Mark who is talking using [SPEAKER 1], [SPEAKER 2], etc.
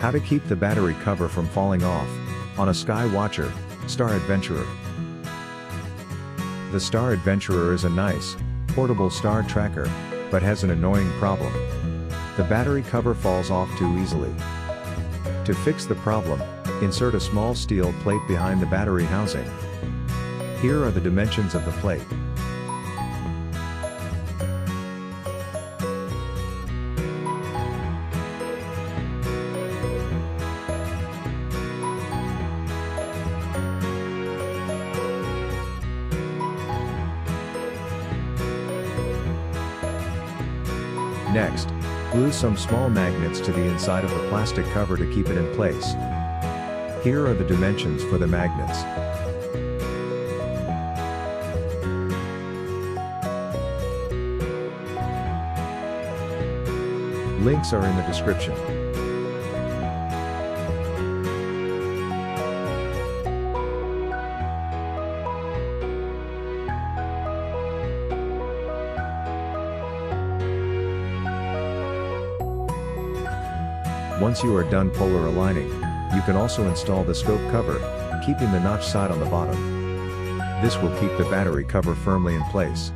[SPEAKER 1] How to keep the battery cover from falling off on a Sky Watcher Star Adventurer. The Star Adventurer is a nice, portable star tracker, but has an annoying problem. The battery cover falls off too easily. To fix the problem, insert a small steel plate behind the battery housing. Here are the dimensions of the plate. Next, glue some small magnets to the inside of the plastic cover to keep it in place. Here are the dimensions for the magnets. Links are in the description. Once you are done polar aligning, you can also install the scope cover, keeping the notch side on the bottom. This will keep the battery cover firmly in place.